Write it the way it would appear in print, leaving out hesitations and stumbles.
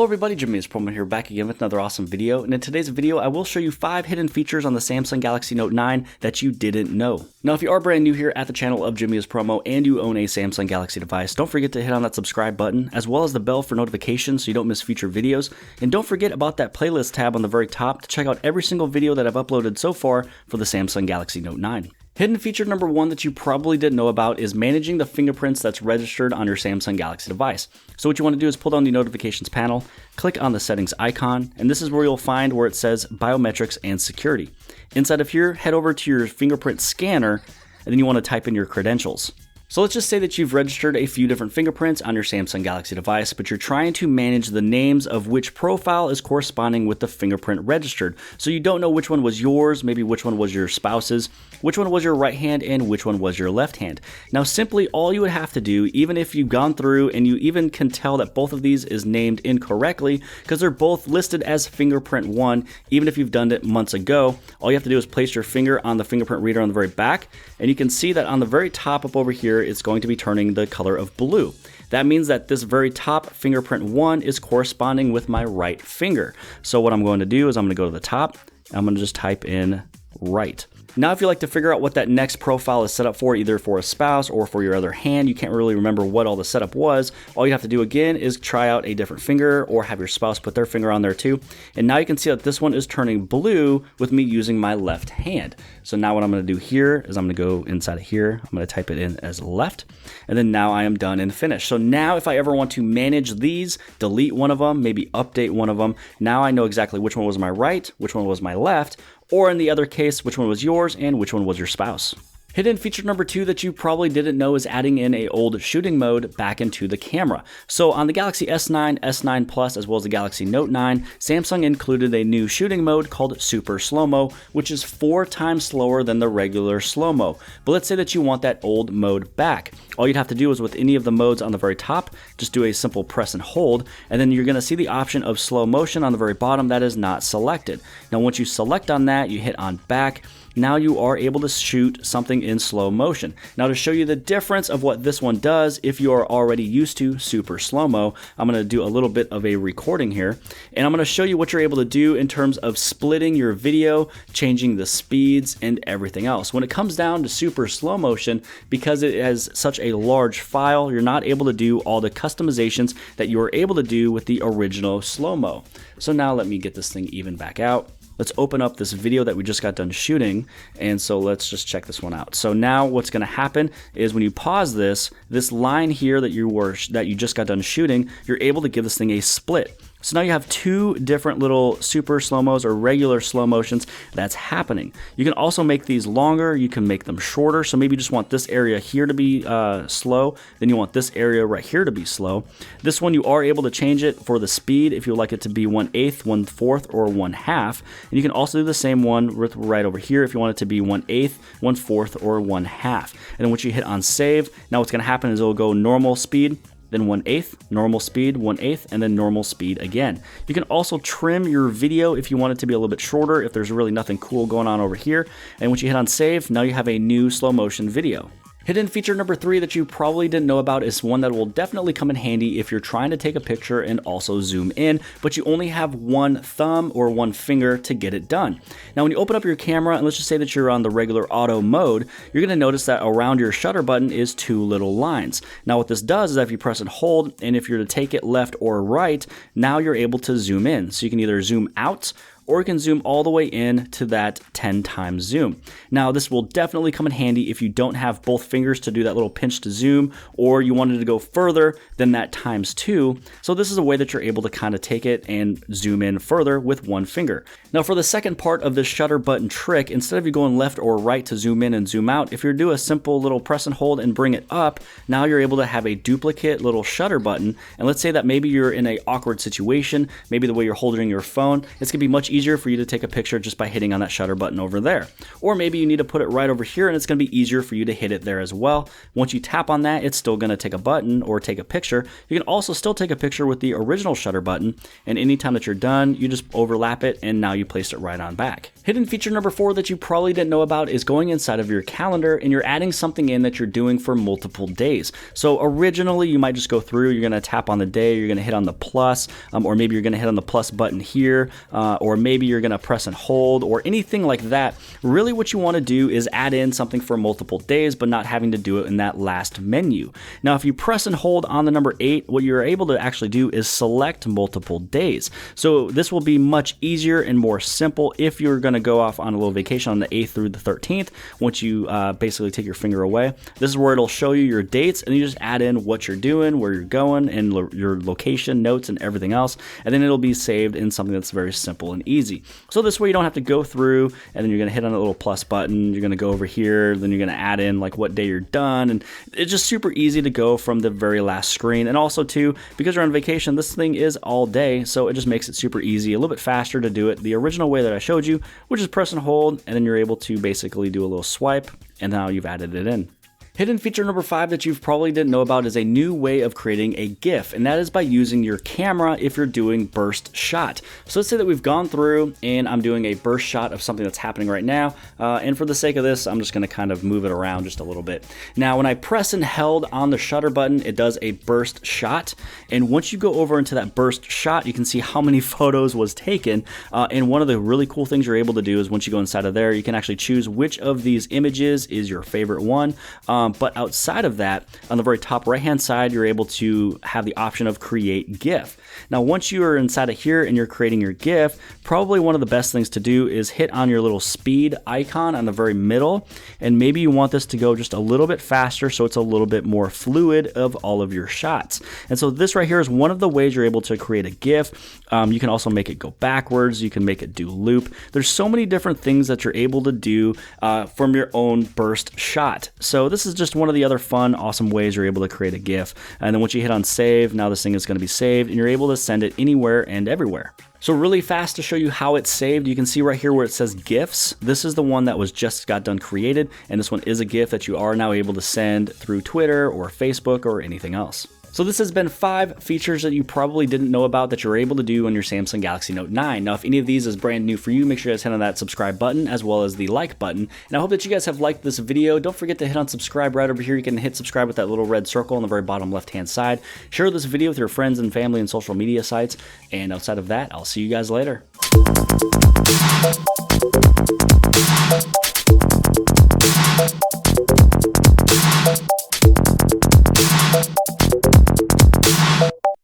Hello everybody, Jimmy's Promo here, back again with another awesome video, and in today's video I will show you 5 hidden features on the Samsung Galaxy Note 9 that you didn't know. Now if you are brand new here at the channel of Jimmy's Promo and you own a Samsung Galaxy device, don't forget to hit on that subscribe button as well as the bell for notifications so you don't miss future videos, and don't forget about that playlist tab on the very top to check out every single video that I've uploaded so far for the Samsung Galaxy Note 9. Hidden feature number 1 that you probably didn't know about is managing the fingerprints that's registered on your Samsung Galaxy device. So what you want to do is pull down the notifications panel, click on the settings icon, and this is where you'll find where it says biometrics and security. Inside of here, head over to your fingerprint scanner, and then you want to type in your credentials. So let's just say that you've registered a few different fingerprints on your Samsung Galaxy device, but you're trying to manage the names of which profile is corresponding with the fingerprint registered. So you don't know which one was yours, maybe which one was your spouse's, which one was your right hand, and which one was your left hand. Now simply all you would have to do, even if you've gone through and you even can tell that both of these is named incorrectly, because they're both listed as fingerprint 1, even if you've done it months ago, all you have to do is place your finger on the fingerprint reader on the very back, and you can see that on the very top up over here, it's going to be turning the color of blue. That means that this very top fingerprint 1 is corresponding with my right finger. So what I'm going to do is I'm going to go to the top, and I'm going to just type in right. Now, if you like to figure out what that next profile is set up for, either for a spouse or for your other hand, you can't really remember what all the setup was, all you have to do again is try out a different finger or have your spouse put their finger on there too. And now you can see that this one is turning blue with me using my left hand. So now what I'm going to do here is I'm going to go inside of here, I'm going to type it in as left, and then now I am done and finished. So now if I ever want to manage these, delete one of them, maybe update one of them, now I know exactly which one was my right, which one was my left, or in the other case, which one was yours and which one was your spouse. Hidden feature number 2 that you probably didn't know is adding in an old shooting mode back into the camera. So on the Galaxy S9, S9 Plus, as well as the Galaxy Note 9, Samsung included a new shooting mode called Super Slow-Mo, which is 4 times slower than the regular slow-mo. But let's say that you want that old mode back. All you'd have to do is with any of the modes on the very top, just do a simple press and hold, and then you're going to see the option of slow motion on the very bottom that is not selected. Now once you select on that, you hit on back. Now you are able to shoot something in slow motion. Now to show you the difference of what this one does, if you are already used to super slow-mo, I'm going to do a little bit of a recording here, and I'm going to show you what you're able to do in terms of splitting your video, changing the speeds, and everything else. When it comes down to super slow motion, because it has such a large file, you're not able to do all the customizations that you were able to do with the original slow-mo. So now let me get this thing even back out. Let's open up this video that we just got done shooting, and so let's just check this one out. So now what's going to happen is when you pause this line here that you just got done shooting, you're able to give this thing a split. So now you have 2 different little super slow-mos or regular slow motions that's happening. You can also make these longer, you can make them shorter, so maybe you just want this area here to be slow, then you want this area right here to be slow. This one you are able to change it for the speed if you like it to be 1/8, 1/4, or 1/2. And you can also do the same one with right over here if you want it to be 1/8, 1/4, or 1/2. And then once you hit on save, now what's going to happen is it will go normal speed, then 1/8, normal speed, 1/8, and then normal speed again. You can also trim your video if you want it to be a little bit shorter, if there's really nothing cool going on over here. And once you hit on save, now you have a new slow motion video. Hidden feature number 3 that you probably didn't know about is one that will definitely come in handy if you're trying to take a picture and also zoom in, but you only have one thumb or one finger to get it done. Now when you open up your camera, and let's just say that you're on the regular auto mode, you're going to notice that around your shutter button is 2 little lines. Now what this does is that if you press and hold, and if you're to take it left or right, now you're able to zoom in. So you can either zoom out, or you can zoom all the way in to that 10 times zoom. Now this will definitely come in handy if you don't have both fingers to do that little pinch to zoom, or you wanted to go further than that times 2. So this is a way that you're able to kind of take it and zoom in further with one finger. Now for the second part of this shutter button trick, instead of you going left or right to zoom in and zoom out, if you do a simple little press and hold and bring it up, now you're able to have a duplicate little shutter button. And let's say that maybe you're in an awkward situation, maybe the way you're holding your phone, it's gonna be much much easier for you to take a picture just by hitting on that shutter button over there. Or maybe you need to put it right over here and it's going to be easier for you to hit it there as well. Once you tap on that, it's still going to take a button or take a picture. You can also still take a picture with the original shutter button, and anytime that you're done, you just overlap it and now you place it right on back. Hidden feature number 4 that you probably didn't know about is going inside of your calendar and you're adding something in that you're doing for multiple days. So originally you might just go through, you're going to tap on the day, you're going to hit on the plus, or maybe you're going to hit on the plus button here, or maybe you're going to press and hold or anything like that. Really what you want to do is add in something for multiple days, but not having to do it in that last menu. Now, if you press and hold on the number 8, what you're able to actually do is select multiple days. So this will be much easier and more simple if you're going to go off on a little vacation on the 8th through the 13th. Once you basically take your finger away, this is where it'll show you your dates, and you just add in what you're doing, where you're going, and your location, notes, and everything else, and then it'll be saved in something that's very simple and easy. So this way you don't have to go through, and then you're going to hit on a little plus button, you're going to go over here, then you're going to add in like what day you're done, and it's just super easy to go from the very last screen. And also too, because you're on vacation, this thing is all day, so it just makes it super easy, a little bit faster to do it the original way that I showed you, which is press and hold, and then you're able to basically do a little swipe, and now you've added it in. Hidden feature number 5 that you probably didn't know about is a new way of creating a GIF, and that is by using your camera if you're doing burst shot. So let's say that we've gone through and I'm doing a burst shot of something that's happening right now, and for the sake of this, I'm just going to kind of move it around just a little bit. Now, when I press and held on the shutter button, it does a burst shot, and once you go over into that burst shot, you can see how many photos was taken, and one of the really cool things you're able to do is once you go inside of there, you can actually choose which of these images is your favorite one. But outside of that, on the very top right hand side, you're able to have the option of create GIF. Now, once you are inside of here and you're creating your GIF, probably one of the best things to do is hit on your little speed icon on the very middle, and maybe you want this to go just a little bit faster so it's a little bit more fluid of all of your shots. And so this right here is one of the ways you're able to create a GIF. You can also make it go backwards, you can make it do loop. There's so many different things that you're able to do from your own burst shot. So this is just one of the other fun, awesome ways you're able to create a GIF. And then once you hit on save, now this thing is going to be saved and you're able to send it anywhere and everywhere. So really fast to show you how it's saved, you can see right here where it says GIFs. This is the one that was just got done created, and this one is a GIF that you are now able to send through Twitter or Facebook or anything else. So this has been 5 features that you probably didn't know about that you're able to do on your Samsung Galaxy Note 9. Now, if any of these is brand new for you, make sure you guys hit on that subscribe button as well as the like button. And I hope that you guys have liked this video. Don't forget to hit on subscribe right over here. You can hit subscribe with that little red circle on the very bottom left-hand side. Share this video with your friends and family and social media sites. And outside of that, I'll see you guys later.